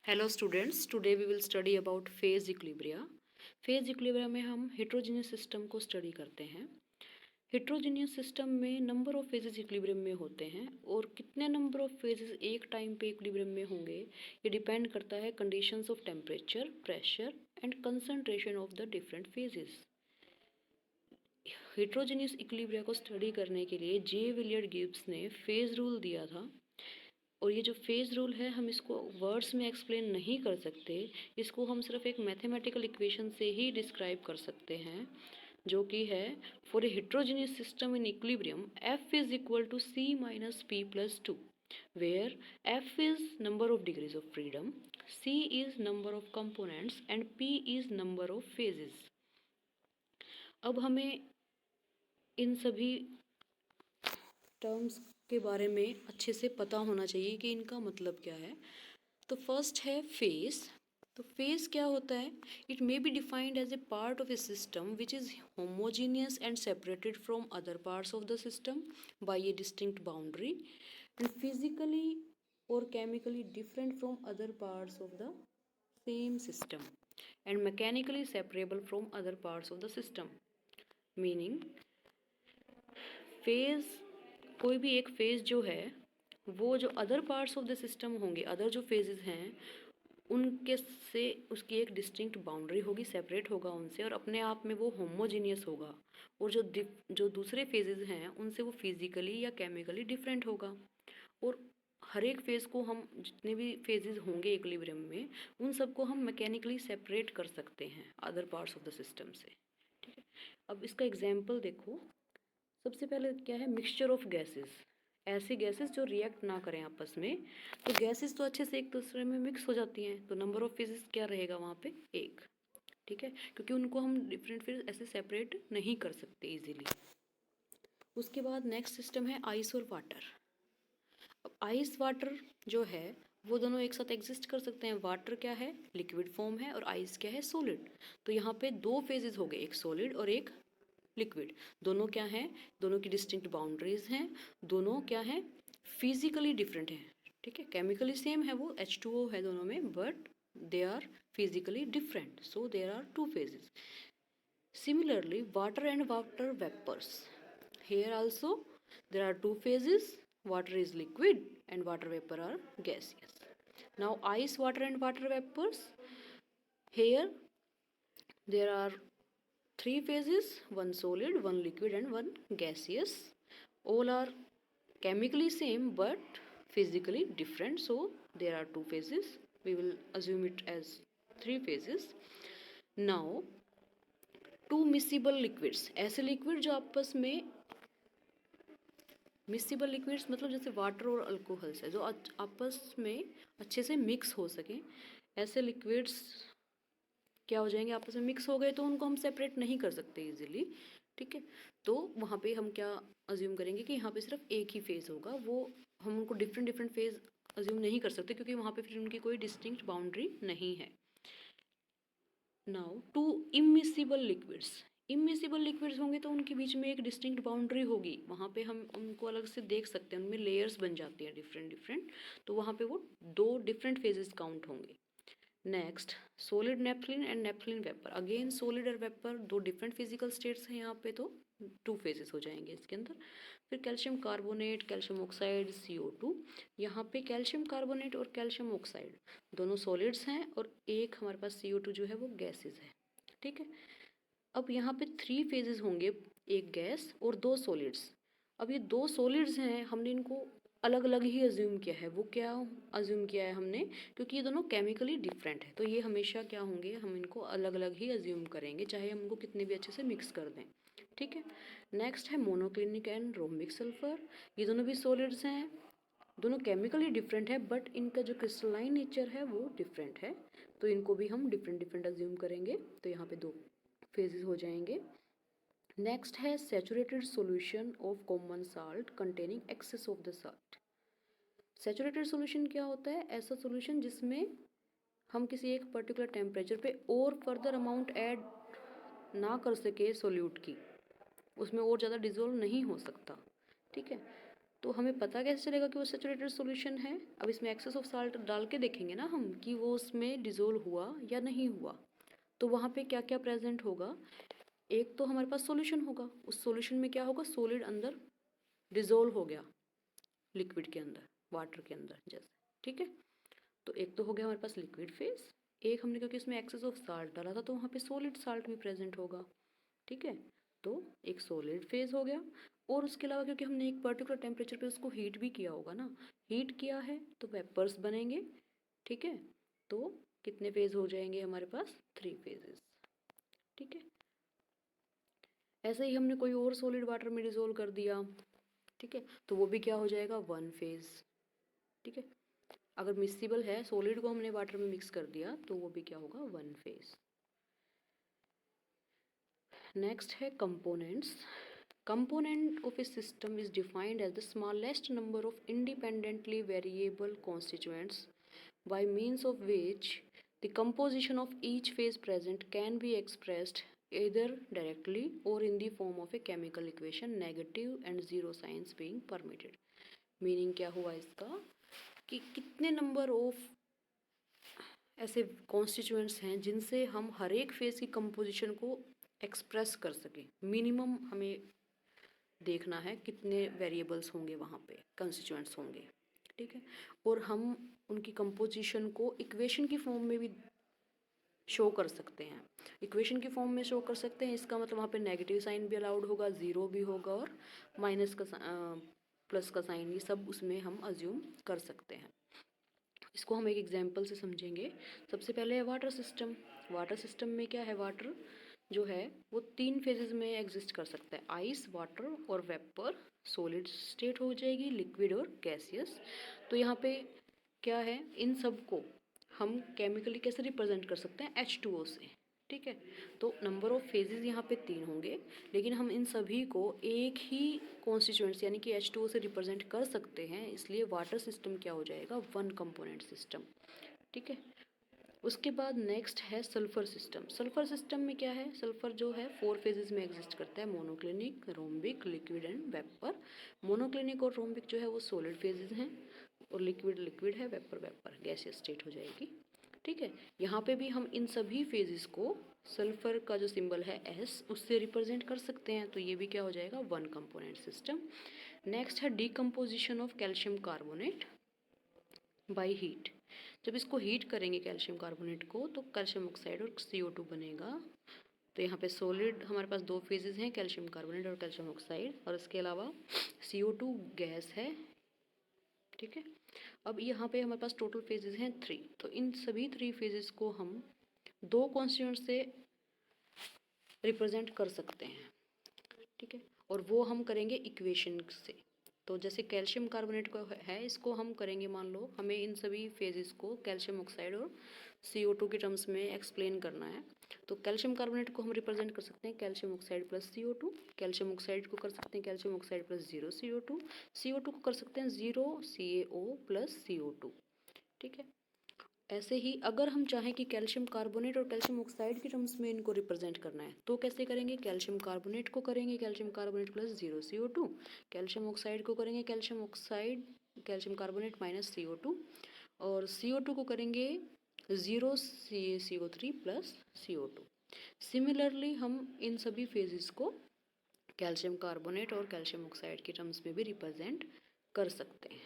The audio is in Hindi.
Hello students, today we will study about phase equilibria. Phase equilibria में हम हेट्रोजीनियस सिस्टम को स्टडी करते हैं। हेट्रोजीनियस सिस्टम में नंबर ऑफ फेजेस इक्विलिब्रियम में होते हैं और कितने नंबर ऑफ फेजेस एक टाइम पे इक्विलिब्रियम में होंगे ये डिपेंड करता है conditions of temperature, pressure and concentration of the different phases. Heterogeneous equilibria को स्टडी करने के लिए जे विलियर्ड गिब्स ने फेज रूल दिया था। और ये जो फेज रूल है हम इसको वर्ड्स में एक्सप्लेन नहीं कर सकते, इसको हम सिर्फ एक मैथमेटिकल इक्वेशन से ही डिस्क्राइब कर सकते हैं, जो कि है for a heterogeneous system in equilibrium F is equal to C minus P plus two, where F is number of degrees of freedom, C is number of components and P is number of phases. अब हमें इन सभी टर्म्स के बारे में अच्छे से पता होना चाहिए कि इनका मतलब क्या है। तो फर्स्ट है फेज। तो फेज क्या होता है? It may be defined as a part of a system which is homogeneous and separated from other parts of the system by a distinct boundary and physically और chemically different from other parts of the same system and mechanically separable from other parts of the system. Meaning phase, कोई भी एक फेज जो है वो जो other parts of the system होंगे, अदर जो फेजेस हैं उनके से उसकी एक डिस्टिंक्ट बाउंड्री होगी, सेपरेट होगा उनसे और अपने आप में वो होमोजीनियस होगा। और जो दूसरे फेजेस हैं उनसे वो फिजिकली या केमिकली डिफरेंट होगा। और हर एक फेज को हम, जितने भी फेजेस होंगे इक्विलिब्रियम में, उन सबको हम मैकेनिकली सेपरेट कर सकते हैं other parts of the system से। ठीक है, अब इसका एग्जाम्पल देखो। सबसे पहले क्या है? Mixture of gases. ऐसी गैसेस जो रिएक्ट ना करें आपस में। तो गैसेस तो अच्छे से एक दूसरे में मिक्स हो जाती हैं, तो नंबर ऑफ फेजेस क्या रहेगा वहाँ पे? एक। ठीक है, क्योंकि उनको हम डिफरेंट फेज ऐसे सेपरेट नहीं कर सकते इजीली। उसके बाद नेक्स्ट सिस्टम है आइस और वाटर। अब आइस वाटर जो है वो दोनों एक साथ एग्जिस्ट कर सकते हैं। वाटर क्या है? लिक्विड फॉर्म है और आइस क्या है? सॉलिड। तो यहाँ पे दो फेजेस हो गए, एक सॉलिड और एक लिक्विड। दोनों क्या हैं? दोनों की डिस्टिंक्ट बाउंड्रीज हैं। दोनों क्या हैं? फिजिकली डिफरेंट हैं। ठीक है, केमिकली सेम है, वो H2O है दोनों में, but they are physically different, so there are two phases. Similarly, water and water vapors. Here also there are two phases. Water is liquid and water vapor are gaseous. Now ice, water and water vapors. Here there are three phases, one solid, one liquid and one gaseous. All are chemically same but physically different, so there are two phases. We will assume it as three phases. Now two miscible liquids, ऐसे लिक्विड जो आपस में, मिसिबल लिक्विड्स मतलब जैसे वाटर और अल्कोहल्स है जो आपस में अच्छे से मिक्स हो सके, ऐसे लिक्विड्स क्या हो जाएंगे? आपस में मिक्स हो गए तो उनको हम सेपरेट नहीं कर सकते इजीली। ठीक है, तो वहाँ पे हम क्या अज्यूम करेंगे कि यहाँ पे सिर्फ एक ही फेज होगा, वो हम उनको डिफरेंट डिफरेंट फेज अज्यूम नहीं कर सकते क्योंकि वहाँ पे फिर उनकी कोई डिस्टिंक्ट बाउंड्री नहीं है। Now to immiscible liquids. Immiscible liquids होंगे तो उनके बीच में एक डिस्टिंक्ट बाउंड्री होगी, वहाँ पे हम उनको अलग से देख सकते हैं, उनमें लेयर्स बन जाती हैं डिफरेंट डिफरेंट, तो वहाँ पे वो दो डिफरेंट फेजेस काउंट होंगे। Next solid naphthalene and naphthalene vapour. Again solid और वेपर दो डिफरेंट फिजिकल स्टेट्स हैं यहाँ पे, तो टू फेजेस हो जाएंगे इसके अंदर। फिर calcium carbonate, calcium oxide, CO2। यहाँ पे कैल्शियम कार्बोनेट और कैल्शियम ऑक्साइड दोनों सॉलिड्स हैं और एक हमारे पास CO2 जो है वो गैसेज है। ठीक है, अब यहाँ पे थ्री फेजेस होंगे, एक गैस और दो सॉलिड्स। अब ये दो सॉलिड्स हैं, हमने इनको अलग अलग ही अज्यूम किया है। वो क्या अज्यूम किया है हमने? क्योंकि ये दोनों केमिकली डिफरेंट है, तो ये हमेशा क्या होंगे? हम इनको अलग अलग ही अज्यूम करेंगे, चाहे हम इनको कितने भी अच्छे से मिक्स कर दें। ठीक है, नेक्स्ट है मोनोक्लिनिक एंड रोमिक सल्फर। ये दोनों भी सॉलिड्स हैं, दोनों केमिकली डिफरेंट है बट इनका जो क्रिस्टलाइन नेचर है वो डिफरेंट है, तो इनको भी हम डिफरेंट डिफरेंट अज्यूम करेंगे, तो यहाँ पे दो फेजेस हो जाएंगे। नेक्स्ट है saturated solution of common salt containing excess of the salt. Saturated solution क्या होता है? ऐसा सॉल्यूशन जिसमें हम किसी एक पर्टिकुलर टेम्परेचर पे और फर्दर अमाउंट ऐड ना कर सके सोल्यूट की, उसमें और ज़्यादा डिजोल्व नहीं हो सकता। ठीक है, तो हमें पता कैसे चलेगा कि वो सैचुरेटेड सॉल्यूशन है? अब इसमें एक्सेस ऑफ साल्ट डाल के देखेंगे ना हम कि वो उसमें डिज़ोल्व हुआ या नहीं हुआ। तो वहाँ पे क्या क्या प्रेजेंट होगा? एक तो हमारे पास सॉल्यूशन होगा, उस सॉल्यूशन में क्या होगा, सॉलिड अंदर डिज़ोल्व हो गया लिक्विड के अंदर, वाटर के अंदर जैसे, ठीक है। तो एक तो हो गया हमारे पास लिक्विड फेज, एक हमने क्योंकि इसमें एक्सेस ऑफ साल्ट डाला था तो वहाँ पे सॉलिड साल्ट भी प्रेजेंट होगा, ठीक है। तो एक सॉलिड फेज हो गया, और उसके अलावा क्योंकि हमने एक पर्टिकुलर टेम्परेचर पे उसको हीट भी किया होगा ना, हीट किया है तो वेपर्स बनेंगे, ठीक है। तो कितने फेज हो जाएंगे हमारे पास? 3 फेजेस, ठीक है। ऐसे ही हमने कोई और सॉलिड वाटर में डिजोल्व कर दिया, ठीक है, तो वो भी क्या हो जाएगा? 1 फेज, ठीक है। अगर मिक्सिबल है, सॉलिड को हमने वाटर में मिक्स कर दिया तो वो भी क्या होगा? 1 फेज। नेक्स्ट है components. Component of a system is defined as the smallest number of independently variable constituents by means of which the composition of each phase present can be expressed either directly or in the form of a chemical equation, negative and zero signs being permitted. Meaning क्या हुआ इसका कि कितने नंबर ऑफ ऐसे कॉन्स्टिट्यूएंट्स हैं जिनसे हम हर एक फेज की कंपोजिशन को एक्सप्रेस कर सकें। मिनिमम हमें देखना है कितने वेरिएबल्स होंगे वहाँ पे, कंस्टिट्यूएंट्स होंगे, ठीक है। और हम उनकी कंपोजिशन को इक्वेशन की फॉर्म में भी शो कर सकते हैं, इक्वेशन की फॉर्म में शो कर सकते हैं। इसका मतलब वहाँ पे नेगेटिव साइन भी अलाउड होगा, ज़ीरो भी होगा, और माइनस का प्लस का साइन, ये सब उसमें हम अज्यूम कर सकते हैं। इसको हम एक एग्जांपल से समझेंगे। सबसे पहले है वाटर सिस्टम। वाटर सिस्टम में क्या है? वाटर जो है वो 3 फेजेस में एग्जिस्ट कर सकता है, आइस, वाटर और वेपर। सॉलिड स्टेट हो जाएगी, लिक्विड और गैसियस। तो यहाँ पे क्या है, इन सब को हम केमिकली कैसे रिप्रेजेंट कर सकते हैं? H2O से, ठीक है। तो नंबर ऑफ फेजेस यहाँ पे 3 होंगे, लेकिन हम इन सभी को एक ही कॉन्स्टिट्यूएंट्स यानी कि H2O से रिप्रेजेंट कर सकते हैं, इसलिए वाटर सिस्टम क्या हो जाएगा? 1 कंपोनेंट सिस्टम, ठीक है। उसके बाद नेक्स्ट है सल्फर सिस्टम। सल्फर सिस्टम में क्या है? सल्फर जो है 4 फेजेस में एग्जिस्ट करता है, monoclinic, rhombic, liquid and vapour. Monoclinic और रोम्बिक जो है वो सॉलिड फेजेस हैं, और लिक्विड लिक्विड है, वेपर वेपर गैसियस स्टेट हो जाएगी, ठीक है। यहाँ पे भी हम इन सभी फेजेस को सल्फर का जो सिंबल है एस, उससे रिप्रेजेंट कर सकते हैं, तो ये भी क्या हो जाएगा? 1 कंपोनेंट सिस्टम। नेक्स्ट है decomposition of calcium carbonate by heat. जब इसको हीट करेंगे कैल्शियम कार्बोनेट को तो कैल्शियम ऑक्साइड और CO2 बनेगा। तो यहाँ पे सॉलिड हमारे पास 2 फेजेस हैं, कैल्शियम कार्बोनेट और कैल्शियम ऑक्साइड, और इसके अलावा CO2 गैस है, ठीक है। अब यहाँ पे हमारे पास टोटल फेजेस हैं 3। तो इन सभी 3 फेजेस को हम 2 कॉन्स्टिट्यूएंट से रिप्रेजेंट कर सकते हैं, ठीक है। और वो हम करेंगे इक्वेशन से। तो जैसे कैल्शियम कार्बोनेट का है, इसको हम करेंगे, मान लो हमें इन सभी फेजेस को कैल्शियम ऑक्साइड और CO2 के टर्म्स में एक्सप्लेन करना है। तो कैल्शियम कार्बोनेट को हम रिप्रेजेंट कर सकते हैं calcium oxide plus CO2, calcium oxide को कर सकते हैं calcium oxide plus 0 CO2, CO2 को कर सकते हैं 0 CaO प्लस CO2, ठीक है। ऐसे ही अगर हम चाहें कि कैल्शियम कार्बोनेट और कैल्शियम ऑक्साइड के टर्म्स में इनको रिप्रेजेंट करना है तो कैसे करेंगे? कैल्शियम कार्बोनेट को करेंगे calcium carbonate plus 0 CO2, calcium oxide को करेंगे calcium oxide calcium carbonate minus CO2, और CO2 को करेंगे 0 CaCO3 प्लस CO2। सिमिलरली हम इन सभी फेजेस को कैल्शियम कार्बोनेट और कैल्शियम ऑक्साइड के टर्म्स में भी रिप्रेजेंट कर सकते हैं,